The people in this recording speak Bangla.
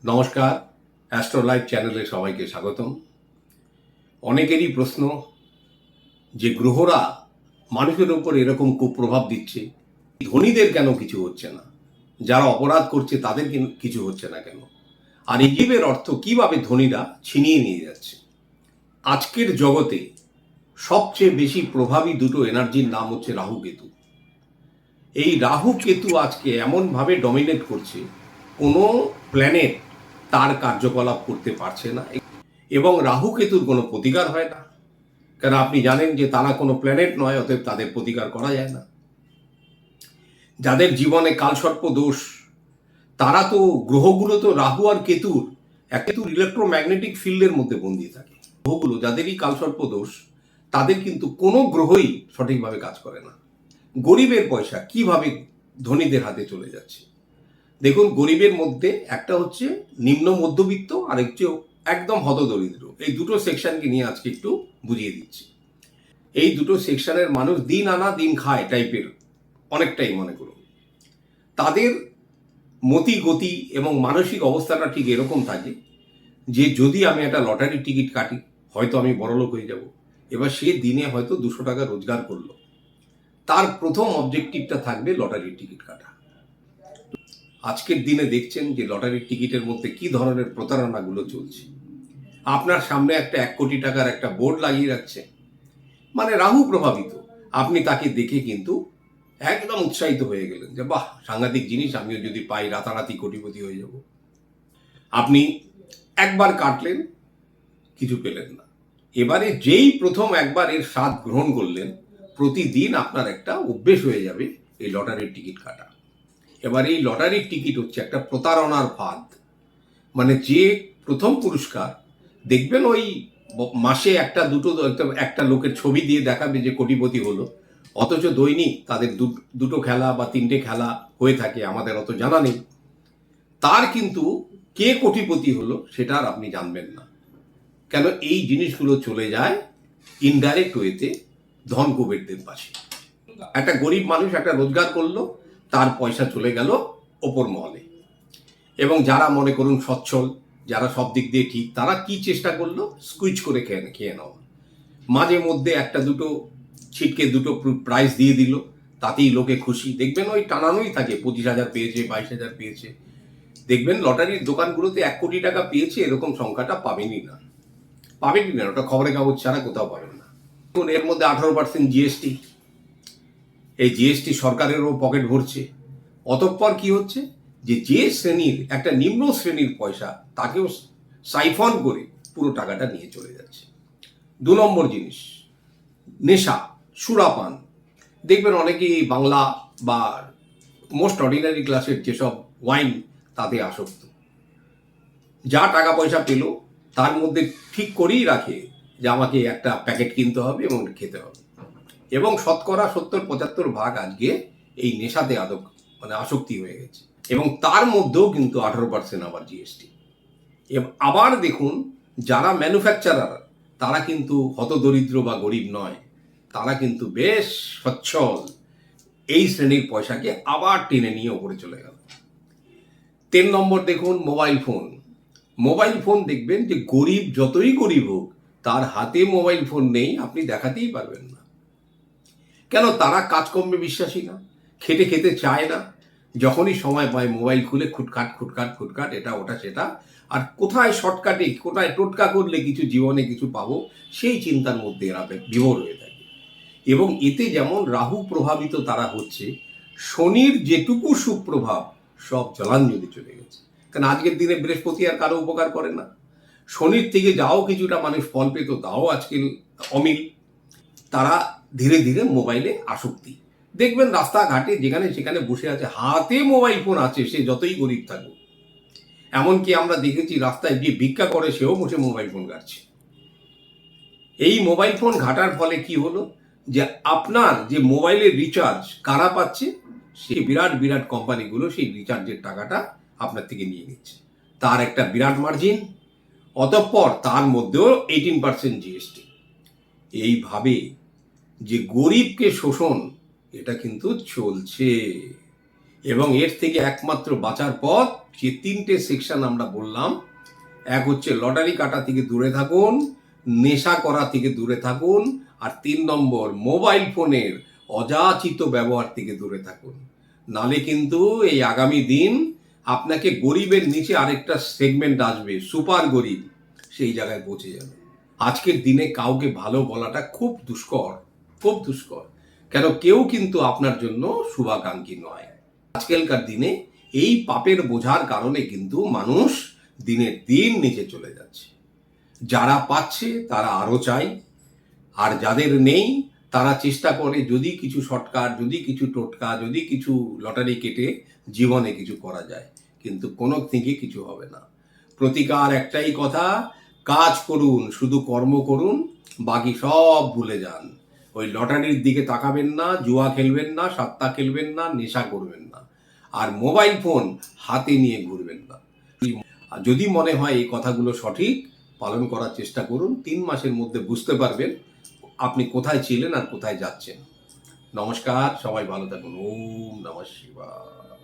নমস্কার, অ্যাস্ট্রো লাইভ চ্যানেলে সবাইকে স্বাগতম। অনেকেরই প্রশ্ন যে গ্রহরা মানুষের ওপর এরকম কুপ্রভাব দিচ্ছে, ধনীদের কেন কিছু হচ্ছে না, যারা অপরাধ করছে তাদের কিছু হচ্ছে না কেন, আর এই জীবের অর্থ কিভাবে ধনীরা ছিনিয়ে নিয়ে যাচ্ছে। আজকের জগতে সবচেয়ে বেশি প্রভাবী দুটো এনার্জির নাম হচ্ছে রাহু কেতু। এই রাহু কেতু আজকে এমনভাবে ডমিনেট করছে, কোনো প্ল্যানেট তার কার্যকলাপ করতে পারছে না, এবং রাহু কেতুর কোনো প্রতিকার হয় না। কারণ আপনি জানেন যে তারা কোনো প্ল্যানেট নয়, অতএব তাদের প্রতিকার করা যায় না। যাদের জীবনে কালসর্প দোষ, তারা তো গ্রহগুলো তো রাহু আর কেতুর ইলেকট্রোম্যাগনেটিক ফিল্ডের মধ্যে বন্দি থাকে। গ্রহগুলো যাদেরই কালসর্প দোষ, তাদের কিন্তু কোনো গ্রহই সঠিকভাবে কাজ করে না। গরিবের পয়সা কিভাবে ধনীদের হাতে চলে যাচ্ছে দেখুন। গরিবের মধ্যে একটা হচ্ছে নিম্ন মধ্যবিত্ত, আর হচ্ছে একদম হতদরিদ্র। এই দুটো সেকশনকে নিয়ে আজকে একটু বুঝিয়ে দিচ্ছি। এই দুটো সেকশনের মানুষ দিন আনা দিন খায় টাইপের অনেকটাই, মনে করুন। তাদের মতি গতি এবং মানসিক অবস্থাটা ঠিক এরকম থাকে যে যদি আমি একটা লটারির টিকিট কাটি, হয়তো আমি বড়লোক হয়ে যাব। এবার সে দিনে হয়তো 200 টাকা রোজগার করলো, তার প্রথম অবজেক্টিভটা থাকবে লটারির টিকিট কাটা। আজকের দিনে দেখছেন যে লটারির টিকিটের মধ্যে কি ধরনের প্রতারণাগুলো চলছে। আপনার সামনে একটা 1 কোটি টাকার একটা বোর্ড লাগিয়ে রাখছে, মানে রাহু প্রভাবিত। আপনি তাকে দেখে কিন্তু একদম উৎসাহিত হয়ে গেলেন যে বাহ, সাংঘাতিক জিনিস, আমিও যদি পাই রাতারাতি কোটিপতি হয়ে যাব। আপনি একবার কাটলেন, কিছু পেলেন না। এবারে যেই প্রথম একবার এর স্বাদ গ্রহণ করলেন, প্রতিদিন আপনার একটা অভ্যেস হয়ে যাবে এই লটারির টিকিট কাটা। এবার এই লটারির টিকিট হচ্ছে একটা প্রতারণার ফাঁদ। মানে যে প্রথম পুরস্কার দেখবেন, ওই মাসে একটা দুটো একটা লোকের ছবি দিয়ে দেখাবে যে কোটিপতি হলো, অথচ দৈনিক তাদের দুটো খেলা বা 3টে খেলা হয়ে থাকে, আমাদের অত জানা নেই। তার কিন্তু কে কোটিপতি হলো সেটা আর আপনি জানবেন না। কেন? এই জিনিসগুলো চলে যায় ইনডাইরেক্ট ওয়েতে ধন কুবেরদের পাশে। একটা গরিব মানুষ একটা রোজগার করলো, তার পয়সা চলে গেল ওপর মহলে। এবং যারা মনে করুন সচ্ছল, যারা সব দিক দিয়ে ঠিক, তারা কি চেষ্টা করলো, স্কুইচ করে খেয়ে নেওয়া। মাঝে মধ্যে একটা দুটো ছিটকে দুটো প্রাইজ দিয়ে দিল, তাতেই লোকে খুশি। দেখবেন ওই টানানোই থাকে, 25,000 পেয়েছে, 22,000 পেয়েছে। দেখবেন লটারির দোকানগুলোতে 1 কোটি টাকা পেয়েছে এরকম সংখ্যাটা পাবেনই না। ওটা খবরের কাগজ ছাড়া কোথাও পাবেন না। এর মধ্যে 18% জিএসটি, এই জিএসটি সরকারেরও পকেট ভরছে। অতঃপর কি হচ্ছে, যে শ্রেণীর একটা নিম্ন শ্রেণীর পয়সা, তাকেও সাইফন করে পুরো টাকাটা নিয়ে চলে যাচ্ছে। 2 নম্বর জিনিস, নেশা, সুরাপান। দেখবেন অনেকেই বাংলা বা মোস্ট অর্ডিনারি ক্লাসের যেসব ওয়াইন, তাতে আসক্ত। যা টাকা পয়সা পেল তার মধ্যে ঠিক করেই রাখে যে আমাকে একটা প্যাকেট কিনতে হবে এবং খেতে হবে। এবং শতকরা 70-75 আজকে এই নেশাতে আসক্তি হয়ে গেছে। এবং তার মধ্যেও কিন্তু 18% আবার জিএসটি। আবার দেখুন, যারা ম্যানুফ্যাকচারার, তারা কিন্তু হতদরিদ্র বা গরিব নয়, তারা কিন্তু বেশ সচ্ছল। এই শ্রেণীর পয়সাকে আবার টেনে নিয়ে ওপরে চলে গেল। 3 নম্বর দেখুন, মোবাইল ফোন দেখবেন যে গরিব যতই গরিব হোক, তার হাতে মোবাইল ফোন নেই আপনি দেখাতেই পারবেন না। কেন? তারা কাজকর্মে বিশ্বাসী না, খেতে চায় না। যখনই সময় পায় মোবাইল খুলে খুটখাট এটা ওটা সেটা, আর কোথায় শর্টকাটে কোথায় টোটকা করলে কিছু জীবনে কিছু পাবো, সেই চিন্তার মধ্যে এরা বিভোর হয়ে থাকে। এবং এতে যেমন রাহু প্রভাবিত তারা হচ্ছে, শনির যেটুকু সুপ্রভাব সব জলাঞ্জলি চলে গেছে। কারণ আজকের দিনে বৃহস্পতি আর কারো উপকার করে না। শনির থেকে যাও কিছুটা মানুষ ফল পেত, তাও আজকাল অমিল। তারা ধীরে ধীরে মোবাইলে আসক্তি। দেখবেন রাস্তাঘাটে যেখানে সেখানে বসে আছে, হাতে মোবাইল ফোন আছে, সে যতই গরিব থাকুক। এমনকি আমরা দেখেছি রাস্তায় যে ভিক্ষা করে সেও বসে মোবাইল ফোন ঘাটছে। এই মোবাইল ফোন ঘাটার ফলে কি হলো, যে আপনার যে মোবাইলের রিচার্জ কারা পাচ্ছে, সেই বিরাট কোম্পানিগুলো সেই রিচার্জের টাকাটা আপনার থেকে নিয়ে নিচ্ছে। তার একটা বিরাট মার্জিন, অতঃপর তার মধ্যেও 18% জিএসটি। এইভাবে যে গরিবকে শোষণ, এটা কিন্তু চলছে। এবং এর থেকে একমাত্র বাঁচার পথ যে 3টে সেকশন আমরা বললাম, এক হচ্ছে লটারি কাটা থেকে দূরে থাকুন, নেশা করা থেকে দূরে থাকুন, আর 3 নম্বর মোবাইল ফোনের অযাচিত ব্যবহার থেকে দূরে থাকুন। নালে কিন্তু এই আগামী দিন আপনাকে গরিবের নিচে আরেকটা সেগমেন্ট আসবে, সুপার গরিব, সেই জায়গায় পৌঁছে যাবে। আজকের দিনে কাউকে ভালো বলাটা খুব দুষ্কর, খুব দুষ্কর। কেন, কেউ কিন্তু আপনার জন্য শুভাকাঙ্ক্ষী নয়। আজকালকার দিনে এই পাপের বোঝার কারণে কিন্তু মানুষ দিনের দিন নিচে চলে যাচ্ছে। যারা পাচ্ছে তারা আরো চায়, আর যাদের নেই তারা চেষ্টা করে যদি কিছু শর্টকাট, যদি কিছু টোটকা, যদি কিছু লটারি কেটে জীবনে কিছু করা যায়, কিন্তু কোনো থেকে কিছু হবে না। প্রতিকার একটাই কথা, কাজ করুন, শুধু কর্ম করুন, বাকি সব ভুলে যান। ওই লটারির দিকে তাকাবেন না, জুয়া খেলবেন না, সাত্তা খেলবেন না, নেশা করবেন না, আর মোবাইল ফোন হাতে নিয়ে ঘুরবেন না। আর যদি মনে হয় এই কথাগুলো সঠিক, পালন করার চেষ্টা করুন। 3 মাসের মধ্যে বুঝতে পারবেন আপনি কোথায় ছিলেন আর কোথায় যাচ্ছেন। নমস্কার, সবাই ভালো থাকুন। ওম নমঃ শিবায়।